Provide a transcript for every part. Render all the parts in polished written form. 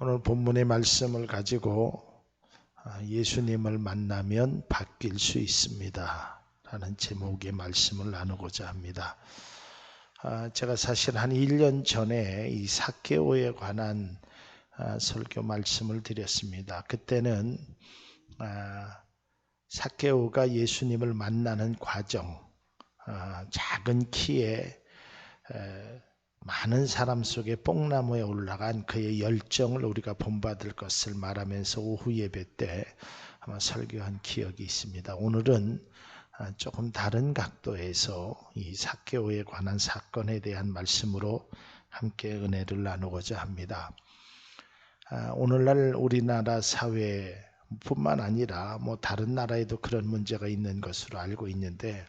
오늘 본문의 말씀을 가지고 예수님을 만나면 바뀔 수 있습니다 라는 제목의 말씀을 나누고자 합니다. 제가 사실 한 1년 전에 이 삭개오에 관한 설교 말씀을 드렸습니다. 그때는 삭개오가 예수님을 만나는 과정, 작은 키에 많은 사람 속에 뽕나무에 올라간 그의 열정을 우리가 본받을 것을 말하면서 오후 예배 때 아마 설교한 기억이 있습니다. 오늘은 조금 다른 각도에서 이 삭개오에 관한 사건에 대한 말씀으로 함께 은혜를 나누고자 합니다. 오늘날 우리나라 사회뿐만 아니라 다른 나라에도 그런 문제가 있는 것으로 알고 있는데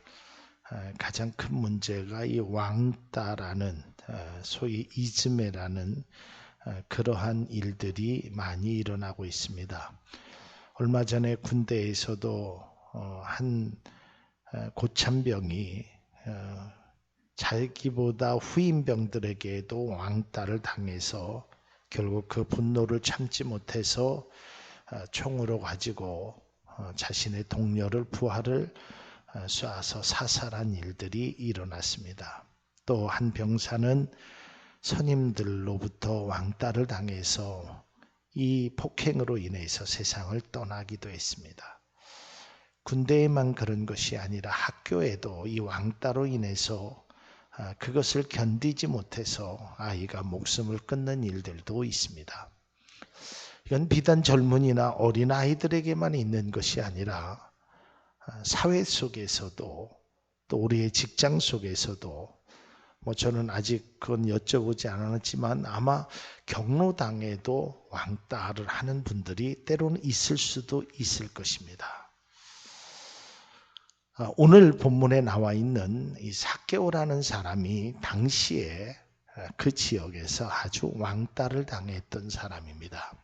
가장 큰 문제가 이 왕따라는 소위 이즘매라는 그러한 일들이 많이 일어나고 있습니다. 얼마 전에 군대에서도 한 고참병이 자기보다 후임병들에게도 왕따를 당해서 결국 그 분노를 참지 못해서 총으로 가지고 자신의 동료를 부하를 쏴서 사살한 일들이 일어났습니다. 또 한 병사는 선임들로부터 왕따를 당해서 이 폭행으로 인해서 세상을 떠나기도 했습니다. 군대에만 그런 것이 아니라 학교에도 이 왕따로 인해서 그것을 견디지 못해서 아이가 목숨을 끊는 일들도 있습니다. 이건 비단 젊은이나 어린아이들에게만 있는 것이 아니라 사회 속에서도 또 우리의 직장 속에서도 저는 아직 그건 여쭤보지 않았지만 아마 경로당에도 왕따를 하는 분들이 때로는 있을 수도 있을 것입니다. 오늘 본문에 나와 있는 이 삭개오라는 사람이 당시에 그 지역에서 아주 왕따를 당했던 사람입니다.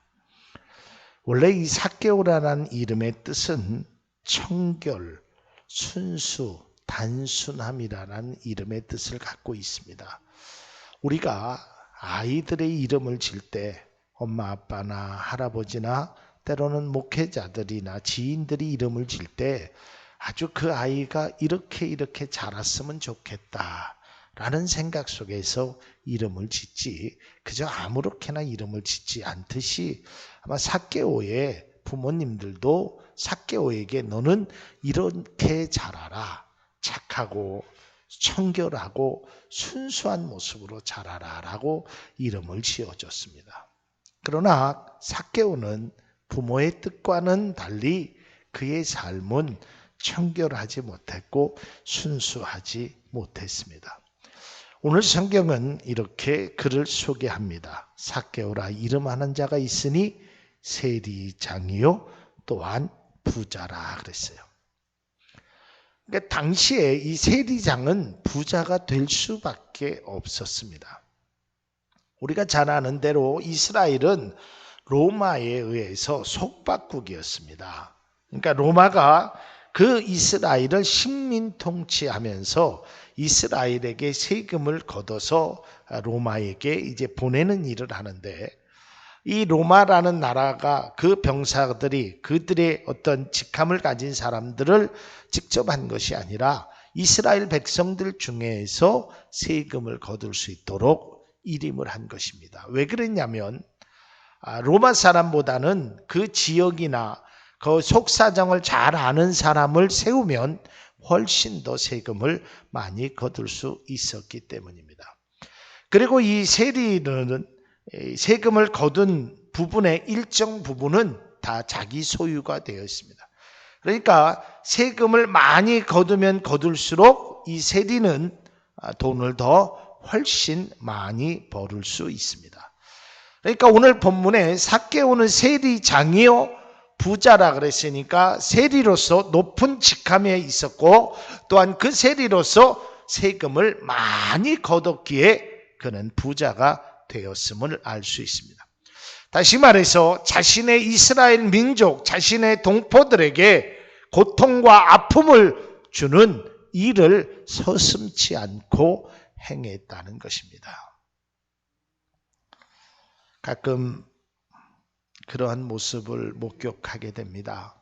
원래 이 삭개오라는 이름의 뜻은 청결, 순수, 단순함이라는 이름의 뜻을 갖고 있습니다. 우리가 아이들의 이름을 질 때 엄마 아빠나 할아버지나 때로는 목회자들이나 지인들이 이름을 질 때 아주 그 아이가 이렇게 자랐으면 좋겠다 라는 생각 속에서 이름을 짓지 그저 아무렇게나 이름을 짓지 않듯이 아마 삭개오의 부모님들도 삭개오에게 너는 이렇게 자라라, 착하고 청결하고 순수한 모습으로 자라라 라고 이름을 지어줬습니다. 그러나 삭개오는 부모의 뜻과는 달리 그의 삶은 청결하지 못했고 순수하지 못했습니다. 오늘 성경은 이렇게 그를 소개합니다. 삭개오라 이름하는 자가 있으니 세리장이요 또한 부자라 그랬어요. 그러니까 당시에 이 세리장은 부자가 될 수밖에 없었습니다. 우리가 잘 아는 대로 이스라엘은 로마에 의해서 속박국이었습니다. 그러니까 로마가 그 이스라엘을 식민 통치하면서 이스라엘에게 세금을 걷어서 로마에게 이제 보내는 일을 하는데 이 로마라는 나라가 그 병사들이 그들의 어떤 직함을 가진 사람들을 직접 한 것이 아니라 이스라엘 백성들 중에서 세금을 거둘 수 있도록 일임을 한 것입니다. 왜 그랬냐면 로마 사람보다는 그 지역이나 그 속사정을 잘 아는 사람을 세우면 훨씬 더 세금을 많이 거둘 수 있었기 때문입니다. 그리고 이 세리는 세금을 거둔 부분의 일정 부분은 다 자기 소유가 되어 있습니다. 그러니까 세금을 많이 거두면 거둘수록 이 세리는 돈을 더 훨씬 많이 벌을 수 있습니다. 그러니까 오늘 본문에 삭개오는 세리장이요 부자라 그랬으니까 세리로서 높은 직함에 있었고 또한 그 세리로서 세금을 많이 거뒀기에 그는 부자가 되었음을 알 수 있습니다. 다시 말해서 자신의 이스라엘 민족, 자신의 동포들에게 고통과 아픔을 주는 일을 서슴지 않고 행했다는 것입니다. 가끔 그러한 모습을 목격하게 됩니다.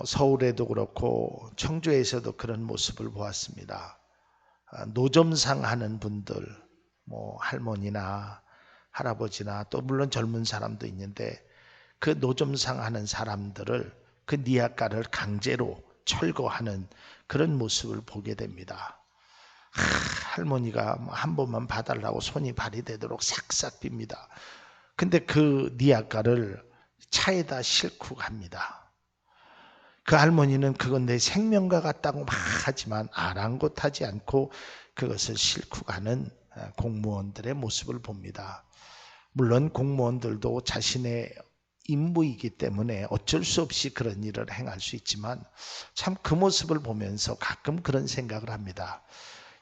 서울에도 그렇고 청주에서도 그런 모습을 보았습니다. 노점상 하는 분들, 할머니나 할아버지나 또 물론 젊은 사람도 있는데 그 노점상 하는 사람들을 그 니아가를 강제로 철거하는 그런 모습을 보게 됩니다. 할머니가 한 번만 봐달라고 손이 발이 되도록 싹싹 빕니다. 근데 그 니아가를 차에다 싣고 갑니다. 그 할머니는 그건 내 생명과 같다고 막 하지만 아랑곳하지 않고 그것을 싣고 가는 공무원들의 모습을 봅니다. 물론 공무원들도 자신의 임무이기 때문에 어쩔 수 없이 그런 일을 행할 수 있지만 참 그 모습을 보면서 가끔 그런 생각을 합니다.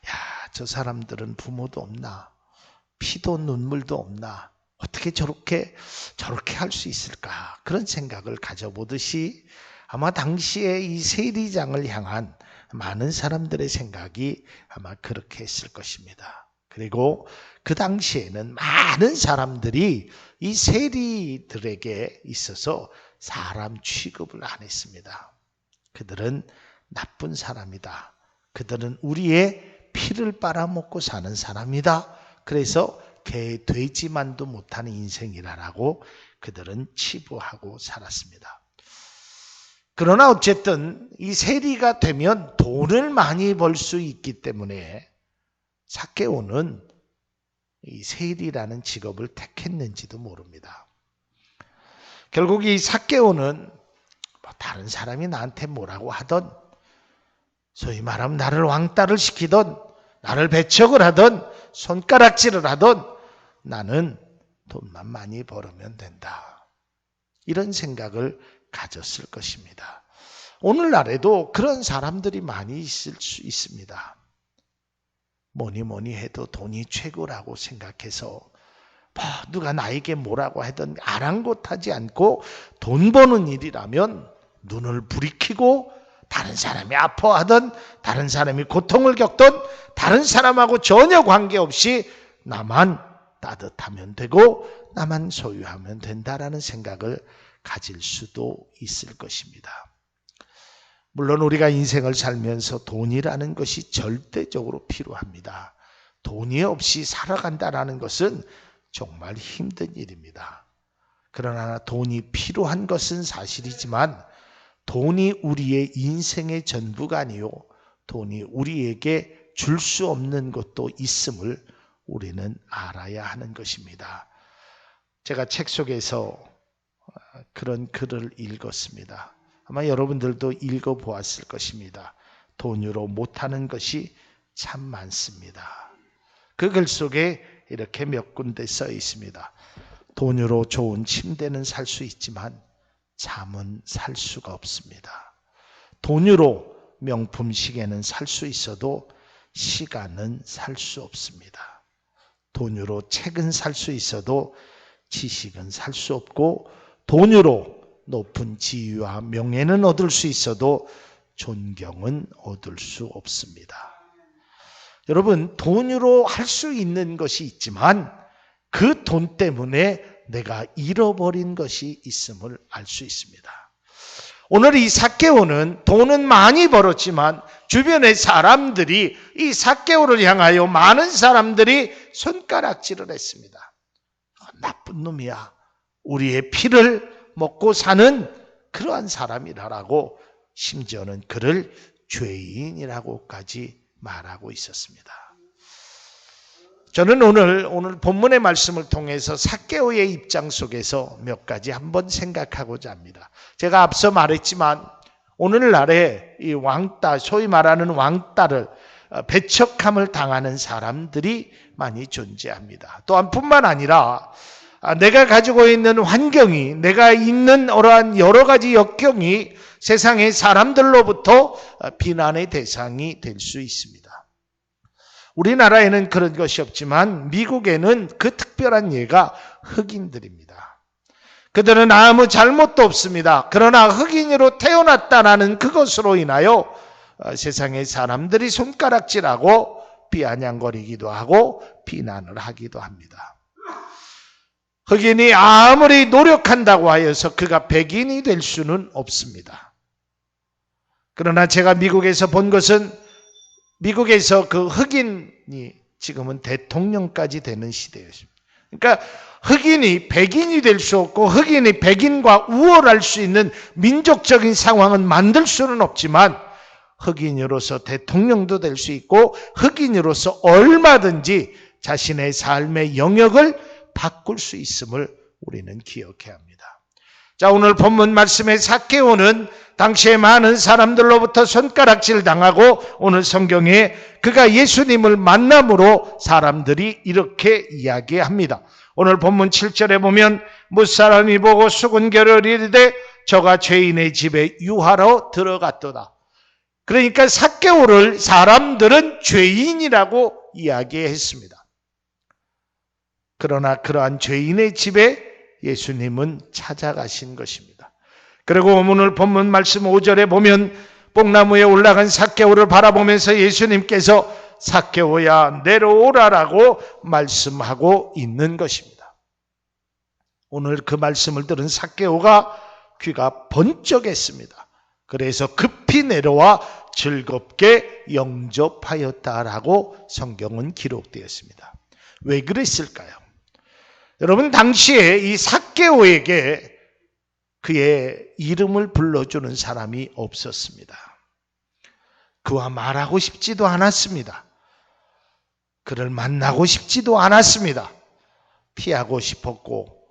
야, 저 사람들은 부모도 없나? 피도 눈물도 없나? 어떻게 저렇게 할 수 있을까? 그런 생각을 가져보듯이 아마 당시에 이 세리장을 향한 많은 사람들의 생각이 아마 그렇게 했을 것입니다. 그리고 그 당시에는 많은 사람들이 이 세리들에게 있어서 사람 취급을 안 했습니다. 그들은 나쁜 사람이다. 그들은 우리의 피를 빨아먹고 사는 사람이다. 그래서 돼지만도 못하는 인생이라고 그들은 치부하고 살았습니다. 그러나 어쨌든 이 세리가 되면 돈을 많이 벌 수 있기 때문에 삭개오는 이 세리라는 직업을 택했는지도 모릅니다. 결국 이 삭개오는 다른 사람이 나한테 뭐라고 하던, 소위 말하면 나를 왕따를 시키던, 나를 배척을 하던, 손가락질을 하던 나는 돈만 많이 벌으면 된다. 이런 생각을 가졌을 것입니다. 오늘날에도 그런 사람들이 많이 있을 수 있습니다. 뭐니 해도 돈이 최고라고 생각해서 누가 나에게 뭐라고 하든 아랑곳하지 않고 돈 버는 일이라면 눈을 부리키고 다른 사람이 아파하든 다른 사람이 고통을 겪든 다른 사람하고 전혀 관계없이 나만 따뜻하면 되고 나만 소유하면 된다라는 생각을 가질 수도 있을 것입니다. 물론 우리가 인생을 살면서 돈이라는 것이 절대적으로 필요합니다. 돈이 없이 살아간다는 것은 정말 힘든 일입니다. 그러나 돈이 필요한 것은 사실이지만 돈이 우리의 인생의 전부가 아니요, 돈이 우리에게 줄 수 없는 것도 있음을 우리는 알아야 하는 것입니다. 제가 책 속에서 그런 글을 읽었습니다. 아마 여러분들도 읽어보았을 것입니다. 돈으로 못하는 것이 참 많습니다. 그 글 속에 이렇게 몇 군데 써 있습니다. 돈으로 좋은 침대는 살 수 있지만 잠은 살 수가 없습니다. 돈으로 명품 시계는 살 수 있어도 시간은 살 수 없습니다. 돈으로 책은 살 수 있어도 지식은 살 수 없고, 돈으로 높은 지위와 명예는 얻을 수 있어도 존경은 얻을 수 없습니다. 여러분, 돈으로 할 수 있는 것이 있지만 그 돈 때문에 내가 잃어버린 것이 있음을 알 수 있습니다. 오늘 이 삭개오는 돈은 많이 벌었지만 주변의 사람들이 이 삭개오를 향하여 많은 사람들이 손가락질을 했습니다. 나쁜 놈이야. 우리의 피를 먹고 사는 그러한 사람이라고, 심지어는 그를 죄인이라고까지 말하고 있었습니다. 저는 오늘 본문의 말씀을 통해서 삭개오의 입장 속에서 몇 가지 한번 생각하고자 합니다. 제가 앞서 말했지만 오늘날에 이 왕따, 소위 말하는 왕따를 배척함을 당하는 사람들이 많이 존재합니다. 또한 뿐만 아니라 내가 가지고 있는 환경이, 내가 있는 어러한 여러 가지 역경이 세상의 사람들로부터 비난의 대상이 될 수 있습니다. 우리나라에는 그런 것이 없지만 미국에는 그 특별한 예가 흑인들입니다. 그들은 아무 잘못도 없습니다. 그러나 흑인으로 태어났다는 그것으로 인하여 세상의 사람들이 손가락질하고 비아냥거리기도 하고 비난을 하기도 합니다. 흑인이 아무리 노력한다고 하여서 그가 백인이 될 수는 없습니다. 그러나 제가 미국에서 본 것은 미국에서 그 흑인이 지금은 대통령까지 되는 시대였습니다. 그러니까 흑인이 백인이 될 수 없고 흑인이 백인과 우월할 수 있는 민족적인 상황은 만들 수는 없지만 흑인으로서 대통령도 될 수 있고 흑인으로서 얼마든지 자신의 삶의 영역을 바꿀 수 있음을 우리는 기억해야 합니다. 자, 오늘 본문 말씀의 삭개오는 당시에 많은 사람들로부터 손가락질 당하고 오늘 성경에 그가 예수님을 만남으로 사람들이 이렇게 이야기합니다. 오늘 본문 7절에 보면 무사람이 보고 수군결을 이르되 저가 죄인의 집에 유하러 들어갔도다. 그러니까 삭개오를 사람들은 죄인이라고 이야기했습니다. 그러나 그러한 죄인의 집에 예수님은 찾아가신 것입니다. 그리고 오늘 본문 말씀 5절에 보면 뽕나무에 올라간 삭개오를 바라보면서 예수님께서 삭개오야 내려오라라고 말씀하고 있는 것입니다. 오늘 그 말씀을 들은 삭개오가 귀가 번쩍했습니다. 그래서 급히 내려와 즐겁게 영접하였다라고 성경은 기록되었습니다. 왜 그랬을까요? 여러분, 당시에 이 삭개오에게 그의 이름을 불러주는 사람이 없었습니다. 그와 말하고 싶지도 않았습니다. 그를 만나고 싶지도 않았습니다. 피하고 싶었고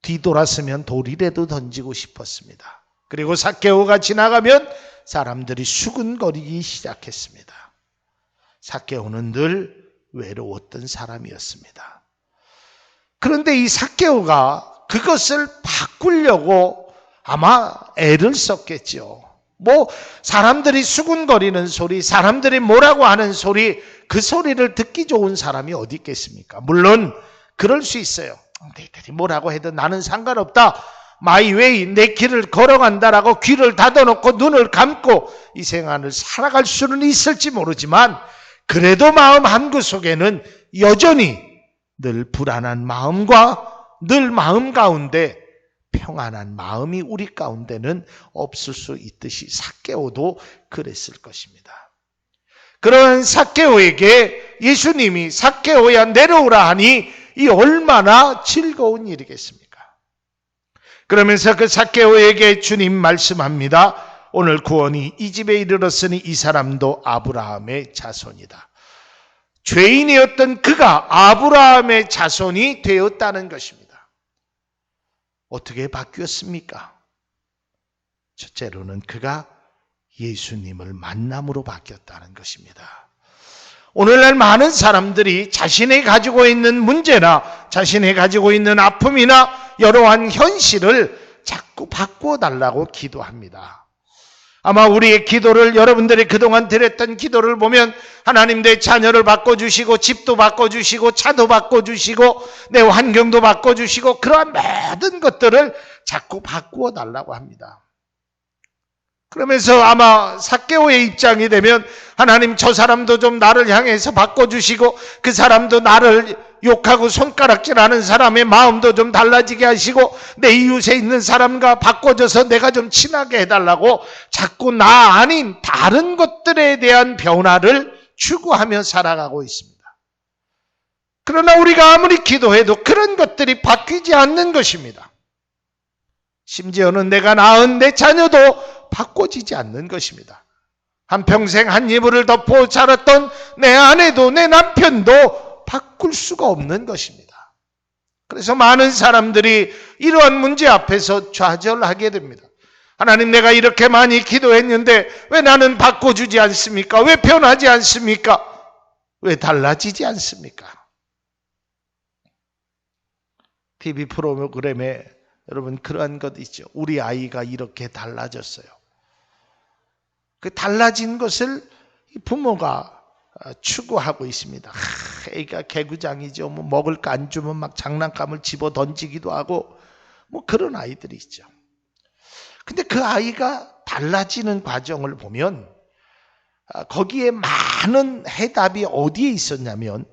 뒤돌았으면 돌이라도 던지고 싶었습니다. 그리고 삭개오가 지나가면 사람들이 수군거리기 시작했습니다. 삭개오는 늘 외로웠던 사람이었습니다. 그런데 이 삭개오가 그것을 바꾸려고 아마 애를 썼겠죠. 사람들이 수군거리는 소리, 사람들이 뭐라고 하는 소리, 그 소리를 듣기 좋은 사람이 어디 있겠습니까? 물론 그럴 수 있어요. 너희들이 뭐라고 해도 나는 상관없다. 마이 웨이, 내 길을 걸어간다라고 귀를 닫아놓고 눈을 감고 이 생활을 살아갈 수는 있을지 모르지만 그래도 마음 한구석에는 여전히 늘 불안한 마음과 늘 마음 가운데 평안한 마음이 우리 가운데는 없을 수 있듯이 삭개오도 그랬을 것입니다. 그런 삭개오에게 예수님이 삭개오야 내려오라 하니 이 얼마나 즐거운 일이겠습니까? 그러면서 그 삭개오에게 주님 말씀합니다. 오늘 구원이 이 집에 이르렀으니 이 사람도 아브라함의 자손이다. 죄인이었던 그가 아브라함의 자손이 되었다는 것입니다. 어떻게 바뀌었습니까? 첫째로는 그가 예수님을 만남으로 바뀌었다는 것입니다. 오늘날 많은 사람들이 자신이 가지고 있는 문제나 자신이 가지고 있는 아픔이나 여러한 현실을 자꾸 바꿔달라고 기도합니다. 아마 우리의 기도를 여러분들이 그동안 드렸던 기도를 보면 하나님 내 자녀를 바꿔주시고 집도 바꿔주시고 차도 바꿔주시고 내 환경도 바꿔주시고 그러한 모든 것들을 자꾸 바꾸어 달라고 합니다. 그러면서 아마 삭개오의 입장이 되면 하나님 저 사람도 좀 나를 향해서 바꿔주시고 그 사람도 나를 욕하고 손가락질하는 사람의 마음도 좀 달라지게 하시고 내 이웃에 있는 사람과 바꿔줘서 내가 좀 친하게 해달라고 자꾸 나 아닌 다른 것들에 대한 변화를 추구하며 살아가고 있습니다. 그러나 우리가 아무리 기도해도 그런 것들이 바뀌지 않는 것입니다. 심지어는 내가 낳은 내 자녀도 바꿔지지 않는 것입니다. 한평생 한 이불을 덮고 자랐던 내 아내도 내 남편도 바꿀 수가 없는 것입니다. 그래서 많은 사람들이 이러한 문제 앞에서 좌절하게 됩니다. 하나님, 내가 이렇게 많이 기도했는데 왜 나는 바꿔주지 않습니까? 왜 변하지 않습니까? 왜 달라지지 않습니까? TV 프로그램에 여러분 그러한 것 있죠. 우리 아이가 이렇게 달라졌어요. 그 달라진 것을 부모가 추구하고 있습니다. 애가 개구장이죠. 먹을 거 안 주면 막 장난감을 집어 던지기도 하고 그런 아이들이 있죠. 근데 그 아이가 달라지는 과정을 보면 거기에 많은 해답이 어디에 있었냐면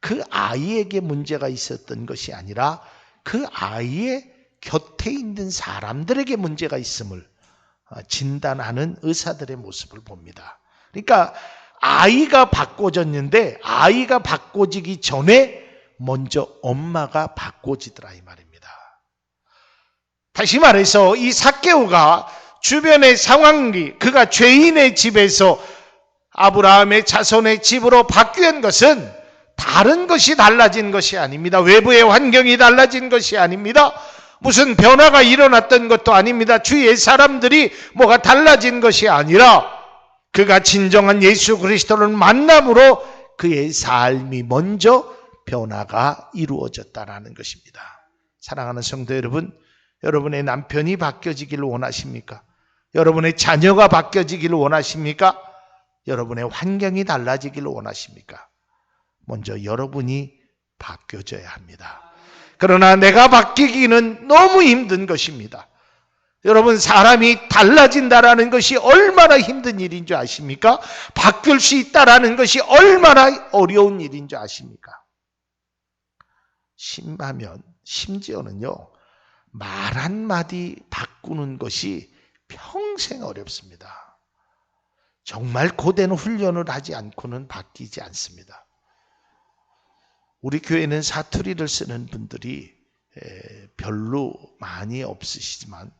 그 아이에게 문제가 있었던 것이 아니라 그 아이의 곁에 있는 사람들에게 문제가 있음을 진단하는 의사들의 모습을 봅니다. 그러니까 아이가 바꿔졌는데 아이가 바꿔지기 전에 먼저 엄마가 바꿔지더라 이 말입니다. 다시 말해서 이 삭개오가 주변의 상황이 그가 죄인의 집에서 아브라함의 자손의 집으로 바뀐 것은 다른 것이 달라진 것이 아닙니다. 외부의 환경이 달라진 것이 아닙니다. 무슨 변화가 일어났던 것도 아닙니다. 주위의 사람들이 뭐가 달라진 것이 아니라 그가 진정한 예수 그리스도를 만남으로 그의 삶이 먼저 변화가 이루어졌다는 것입니다. 사랑하는 성도 여러분, 여러분의 남편이 바뀌어지기를 원하십니까? 여러분의 자녀가 바뀌어지기를 원하십니까? 여러분의 환경이 달라지기를 원하십니까? 먼저 여러분이 바뀌어져야 합니다. 그러나 내가 바뀌기는 너무 힘든 것입니다. 여러분, 사람이 달라진다라는 것이 얼마나 힘든 일인 줄 아십니까? 바뀔 수 있다라는 것이 얼마나 어려운 일인 줄 아십니까? 심지어는요, 말 한마디 바꾸는 것이 평생 어렵습니다. 정말 고된 훈련을 하지 않고는 바뀌지 않습니다. 우리 교회는 사투리를 쓰는 분들이 별로 많이 없으시지만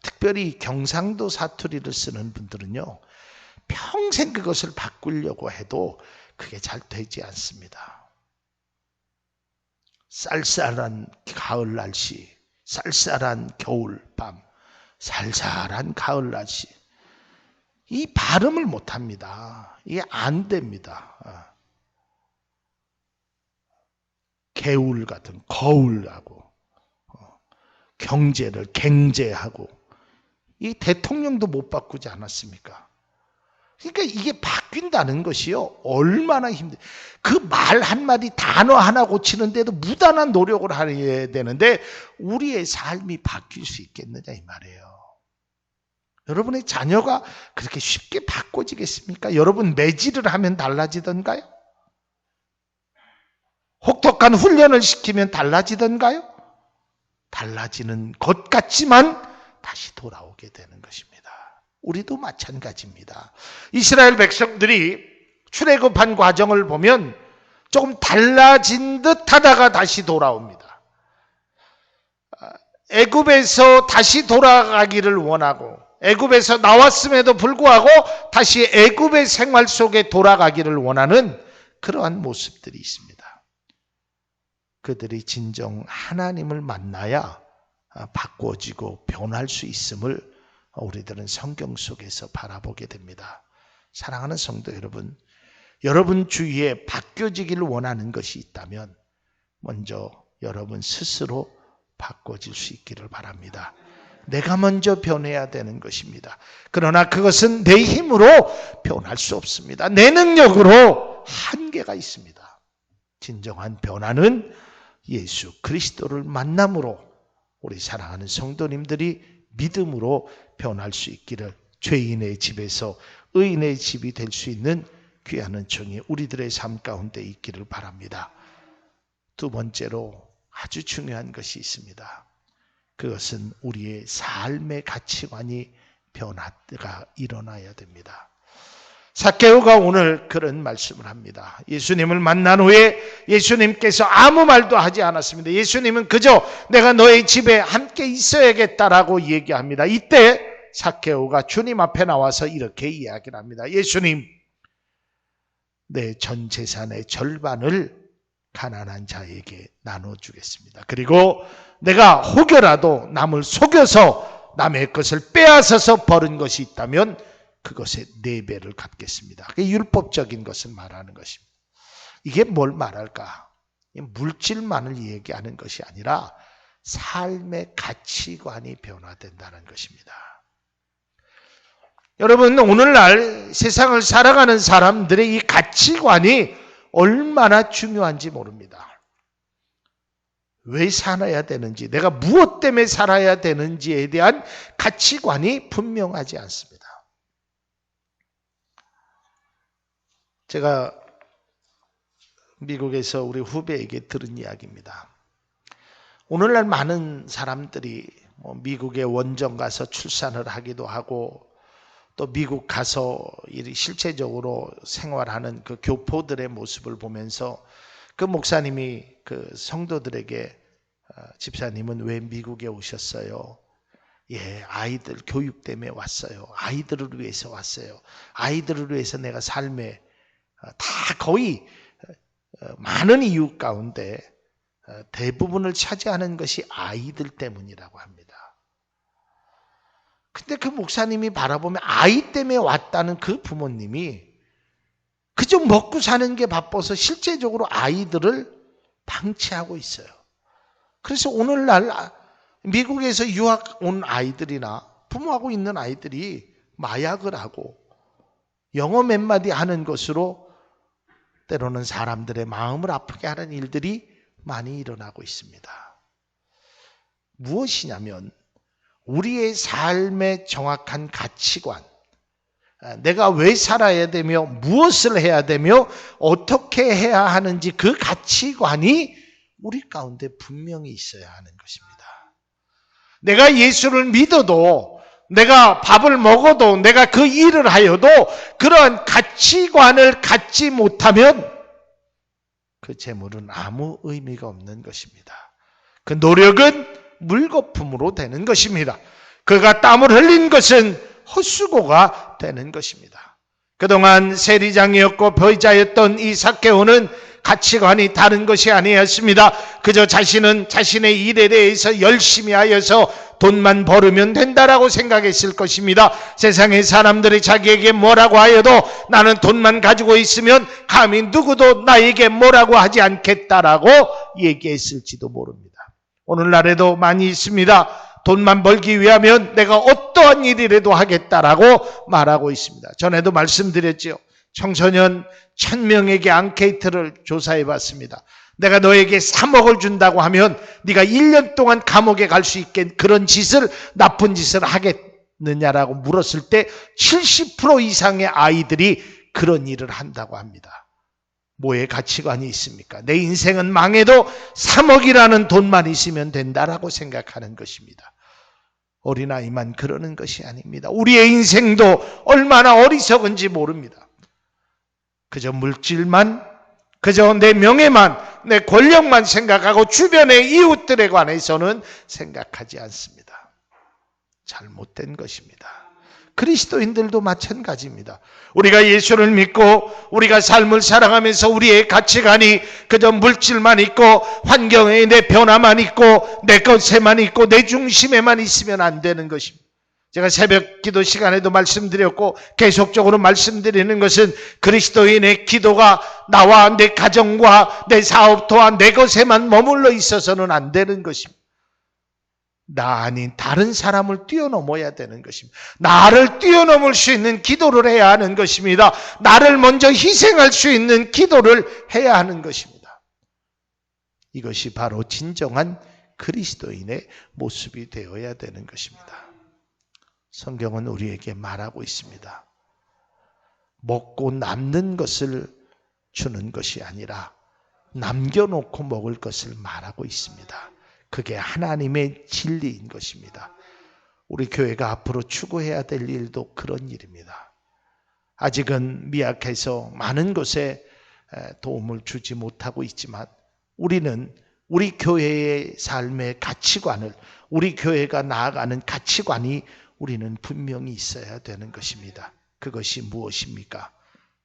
특별히 경상도 사투리를 쓰는 분들은요, 평생 그것을 바꾸려고 해도 그게 잘 되지 않습니다. 쌀쌀한 가을 날씨, 쌀쌀한 겨울 밤, 살살한 가을 날씨, 이 발음을 못합니다. 이게 안 됩니다. 개울 같은 거울하고 경제를 갱제하고 이 대통령도 못 바꾸지 않았습니까? 그러니까 이게 바뀐다는 것이요, 얼마나 힘들어요. 그 말 한마디 단어 하나 고치는데도 무단한 노력을 해야 되는데 우리의 삶이 바뀔 수 있겠느냐 이 말이에요. 여러분의 자녀가 그렇게 쉽게 바꿔지겠습니까? 여러분 매질을 하면 달라지던가요? 혹독한 훈련을 시키면 달라지던가요? 달라지는 것 같지만 다시 돌아오게 되는 것입니다. 우리도 마찬가지입니다. 이스라엘 백성들이 출애굽한 과정을 보면 조금 달라진 듯 하다가 다시 돌아옵니다. 애굽에서 다시 돌아가기를 원하고 애굽에서 나왔음에도 불구하고 다시 애굽의 생활 속에 돌아가기를 원하는 그러한 모습들이 있습니다. 그들이 진정 하나님을 만나야 바꿔지고 변할 수 있음을 우리들은 성경 속에서 바라보게 됩니다. 사랑하는 성도 여러분, 여러분 주위에 바뀌어지기를 원하는 것이 있다면 먼저 여러분 스스로 바꿔질 수 있기를 바랍니다. 내가 먼저 변해야 되는 것입니다. 그러나 그것은 내 힘으로 변할 수 없습니다. 내 능력으로 한계가 있습니다. 진정한 변화는 예수 그리스도를 만남으로 우리 사랑하는 성도님들이 믿음으로 변할 수 있기를, 죄인의 집에서 의인의 집이 될 수 있는 귀한 은총이 우리들의 삶 가운데 있기를 바랍니다. 두 번째로 아주 중요한 것이 있습니다. 그것은 우리의 삶의 가치관이 변화가 일어나야 됩니다. 삭개오가 오늘 그런 말씀을 합니다. 예수님을 만난 후에 예수님께서 아무 말도 하지 않았습니다. 예수님은 그저 내가 너의 집에 함께 있어야겠다라고 얘기합니다. 이때 삭개오가 주님 앞에 나와서 이렇게 이야기를 합니다. 예수님, 내 전 재산의 절반을 가난한 자에게 나눠주겠습니다. 그리고 내가 혹여라도 남을 속여서 남의 것을 빼앗아서 벌은 것이 있다면 그것의 4배를 갚겠습니다. 그게 율법적인 것을 말하는 것입니다. 이게 뭘 말할까? 물질만을 얘기하는 것이 아니라 삶의 가치관이 변화된다는 것입니다. 여러분, 오늘날 세상을 살아가는 사람들의 이 가치관이 얼마나 중요한지 모릅니다. 왜 살아야 되는지, 내가 무엇 때문에 살아야 되는지에 대한 가치관이 분명하지 않습니다. 제가 미국에서 우리 후배에게 들은 이야기입니다. 오늘날 많은 사람들이 미국에 원정 가서 출산을 하기도 하고 또 미국 가서 실제적으로 생활하는 그 교포들의 모습을 보면서 그 목사님이 그 성도들에게 집사님은 왜 미국에 오셨어요? 예, 아이들 교육 때문에 왔어요. 아이들을 위해서 왔어요. 아이들을 위해서 내가 삶에 다 거의 많은 이유 가운데 대부분을 차지하는 것이 아이들 때문이라고 합니다. 근데 그 목사님이 바라보면 아이 때문에 왔다는 그 부모님이 그저 먹고 사는 게 바빠서 실제적으로 아이들을 방치하고 있어요. 그래서 오늘날 미국에서 유학 온 아이들이나 부모하고 있는 아이들이 마약을 하고 영어 몇 마디 하는 것으로 때로는 사람들의 마음을 아프게 하는 일들이 많이 일어나고 있습니다. 무엇이냐면 우리의 삶의 정확한 가치관, 내가 왜 살아야 되며 무엇을 해야 되며 어떻게 해야 하는지 그 가치관이 우리 가운데 분명히 있어야 하는 것입니다. 내가 예수를 믿어도 내가 밥을 먹어도 내가 그 일을 하여도 그러한 가치관을 갖지 못하면 그 재물은 아무 의미가 없는 것입니다. 그 노력은 물거품으로 되는 것입니다. 그가 땀을 흘린 것은 헛수고가 되는 것입니다. 그동안 세리장이었고 보이자였던 이 삭개오는 가치관이 다른 것이 아니었습니다. 그저 자신은 자신의 일에 대해서 열심히 하여서 돈만 벌으면 된다라고 생각했을 것입니다. 세상의 사람들이 자기에게 뭐라고 하여도 나는 돈만 가지고 있으면 감히 누구도 나에게 뭐라고 하지 않겠다라고 얘기했을지도 모릅니다. 오늘날에도 많이 있습니다. 돈만 벌기 위하면 내가 어떠한 일이라도 하겠다라고 말하고 있습니다. 전에도 말씀드렸죠. 청소년 1000명에게 앙케이트를 조사해 봤습니다. 내가 너에게 3억을 준다고 하면 네가 1년 동안 감옥에 갈 수 있게 그런 짓을 나쁜 짓을 하겠느냐라고 물었을 때 70% 이상의 아이들이 그런 일을 한다고 합니다. 뭐의 가치관이 있습니까? 내 인생은 망해도 3억이라는 돈만 있으면 된다라고 생각하는 것입니다. 어린아이만 그러는 것이 아닙니다. 우리의 인생도 얼마나 어리석은지 모릅니다. 그저 물질만, 그저 내 명예만, 내 권력만 생각하고 주변의 이웃들에 관해서는 생각하지 않습니다. 잘못된 것입니다. 그리스도인들도 마찬가지입니다. 우리가 예수를 믿고 우리가 삶을 살아가면서 우리의 가치관이 그저 물질만 있고 환경의 내 변화만 있고 내 것에만 있고 내 중심에만 있으면 안 되는 것입니다. 제가 새벽 기도 시간에도 말씀드렸고 계속적으로 말씀드리는 것은 그리스도인의 기도가 나와 내 가정과 내 사업 또한 내 것에만 머물러 있어서는 안 되는 것입니다. 나 아닌 다른 사람을 뛰어넘어야 되는 것입니다. 나를 뛰어넘을 수 있는 기도를 해야 하는 것입니다. 나를 먼저 희생할 수 있는 기도를 해야 하는 것입니다. 이것이 바로 진정한 그리스도인의 모습이 되어야 되는 것입니다. 성경은 우리에게 말하고 있습니다. 먹고 남는 것을 주는 것이 아니라 남겨놓고 먹을 것을 말하고 있습니다. 그게 하나님의 진리인 것입니다. 우리 교회가 앞으로 추구해야 될 일도 그런 일입니다. 아직은 미약해서 많은 곳에 도움을 주지 못하고 있지만 우리는 우리 교회의 삶의 가치관을, 우리 교회가 나아가는 가치관이 우리는 분명히 있어야 되는 것입니다. 그것이 무엇입니까?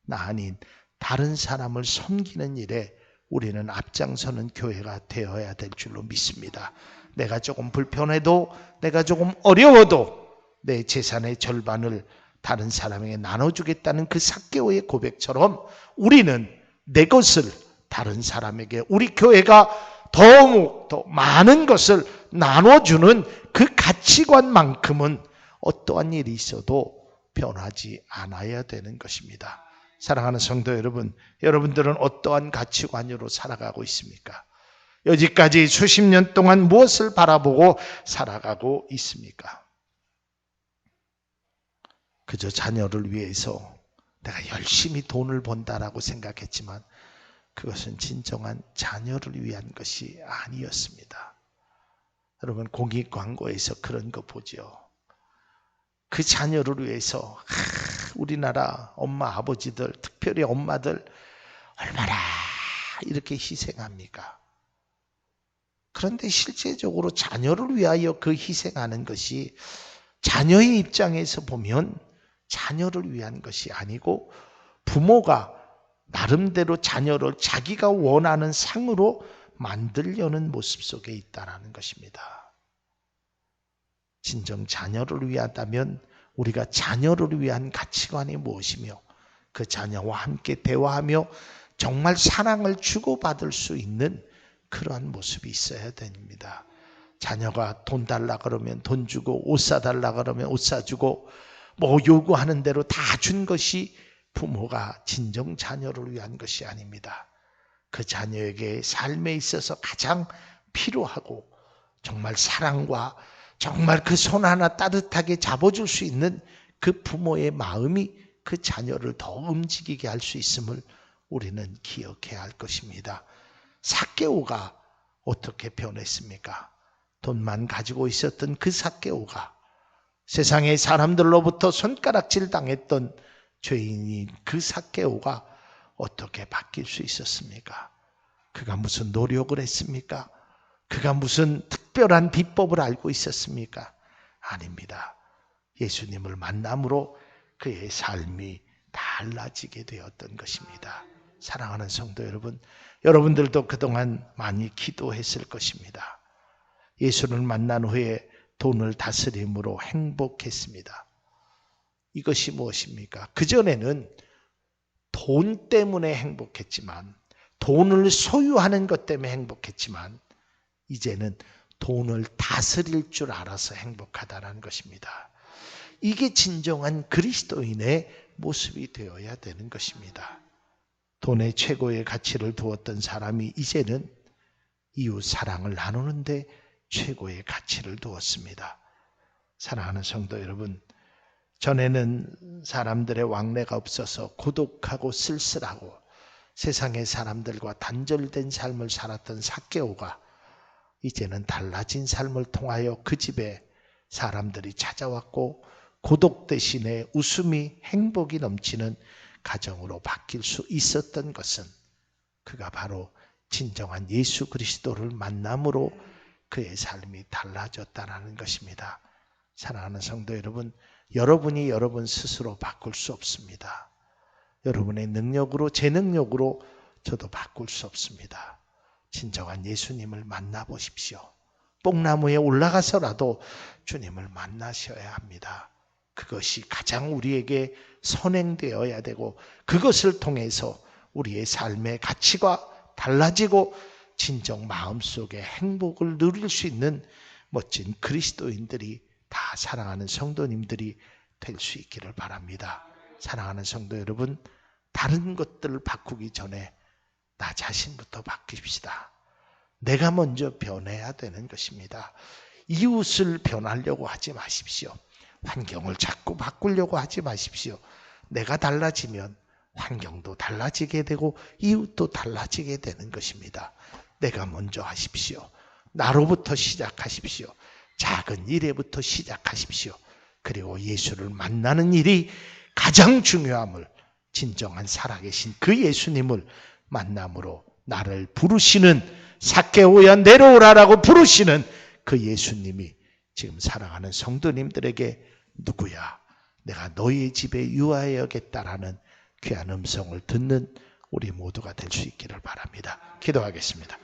나 아닌 다른 사람을 섬기는 일에 우리는 앞장서는 교회가 되어야 될 줄로 믿습니다. 내가 조금 불편해도, 내가 조금 어려워도 내 재산의 절반을 다른 사람에게 나눠주겠다는 그 삭개오의 고백처럼 우리는 내 것을 다른 사람에게, 우리 교회가 더욱 더 많은 것을 나눠주는 그 가치관만큼은 어떠한 일이 있어도 변하지 않아야 되는 것입니다. 사랑하는 성도 여러분, 여러분들은 어떠한 가치관으로 살아가고 있습니까? 여지까지 수십 년 동안 무엇을 바라보고 살아가고 있습니까? 그저 자녀를 위해서 내가 열심히 돈을 번다라고 생각했지만 그것은 진정한 자녀를 위한 것이 아니었습니다. 여러분 공익 광고에서 그런 거 보죠. 그 자녀를 위해서 우리나라 엄마 아버지들, 특별히 엄마들 얼마나 이렇게 희생합니까? 그런데 실제적으로 자녀를 위하여 그 희생하는 것이 자녀의 입장에서 보면 자녀를 위한 것이 아니고 부모가 나름대로 자녀를 자기가 원하는 상으로 만들려는 모습 속에 있다는 것입니다. 진정 자녀를 위하다면 우리가 자녀를 위한 가치관이 무엇이며 그 자녀와 함께 대화하며 정말 사랑을 주고받을 수 있는 그러한 모습이 있어야 됩니다. 자녀가 돈 달라 그러면 돈 주고 옷 사달라 그러면 옷 사주고 뭐 요구하는 대로 다 준 것이 부모가 진정 자녀를 위한 것이 아닙니다. 그 자녀에게 삶에 있어서 가장 필요하고 정말 사랑과 정말 그 손 하나 따뜻하게 잡아줄 수 있는 그 부모의 마음이 그 자녀를 더 움직이게 할 수 있음을 우리는 기억해야 할 것입니다. 삭개오가 어떻게 변했습니까? 돈만 가지고 있었던 그 삭개오가 세상의 사람들로부터 손가락질 당했던 죄인인 그 삭개오가 어떻게 바뀔 수 있었습니까? 그가 무슨 노력을 했습니까? 그가 무슨 특별한 비법을 알고 있었습니까? 아닙니다. 예수님을 만남으로 그의 삶이 달라지게 되었던 것입니다. 사랑하는 성도 여러분, 여러분들도 그동안 많이 기도했을 것입니다. 예수를 만난 후에 돈을 다스림으로 행복했습니다. 이것이 무엇입니까? 그전에는 돈 때문에 행복했지만, 돈을 소유하는 것 때문에 행복했지만, 이제는 돈을 다스릴 줄 알아서 행복하다는 것입니다. 이게 진정한 그리스도인의 모습이 되어야 되는 것입니다. 돈에 최고의 가치를 두었던 사람이 이제는 이웃 사랑을 나누는데 최고의 가치를 두었습니다. 사랑하는 성도 여러분, 전에는 사람들의 왕래가 없어서 고독하고 쓸쓸하고 세상의 사람들과 단절된 삶을 살았던 삭개오가 이제는 달라진 삶을 통하여 그 집에 사람들이 찾아왔고 고독 대신에 웃음이 행복이 넘치는 가정으로 바뀔 수 있었던 것은 그가 바로 진정한 예수 그리스도를 만남으로 그의 삶이 달라졌다는 것입니다. 사랑하는 성도 여러분, 여러분이 여러분 스스로 바꿀 수 없습니다. 여러분의 능력으로, 제 능력으로 저도 바꿀 수 없습니다. 진정한 예수님을 만나보십시오. 뽕나무에 올라가서라도 주님을 만나셔야 합니다. 그것이 가장 우리에게 선행되어야 되고 그것을 통해서 우리의 삶의 가치가 달라지고 진정 마음속에 행복을 누릴 수 있는 멋진 그리스도인들이 다 사랑하는 성도님들이 될 수 있기를 바랍니다. 사랑하는 성도 여러분, 다른 것들을 바꾸기 전에 나 자신부터 바뀝시다. 내가 먼저 변해야 되는 것입니다. 이웃을 변하려고 하지 마십시오. 환경을 자꾸 바꾸려고 하지 마십시오. 내가 달라지면 환경도 달라지게 되고 이웃도 달라지게 되는 것입니다. 내가 먼저 하십시오. 나로부터 시작하십시오. 작은 일에부터 시작하십시오. 그리고 예수를 만나는 일이 가장 중요함을 진정한 살아계신 그 예수님을 만남으로 나를 부르시는 삭개오야 내려오라라고 부르시는 그 예수님이 지금 사랑하는 성도님들에게 누구야? 내가 너희 집에 유하여야겠다라는 귀한 음성을 듣는 우리 모두가 될 수 있기를 바랍니다. 기도하겠습니다.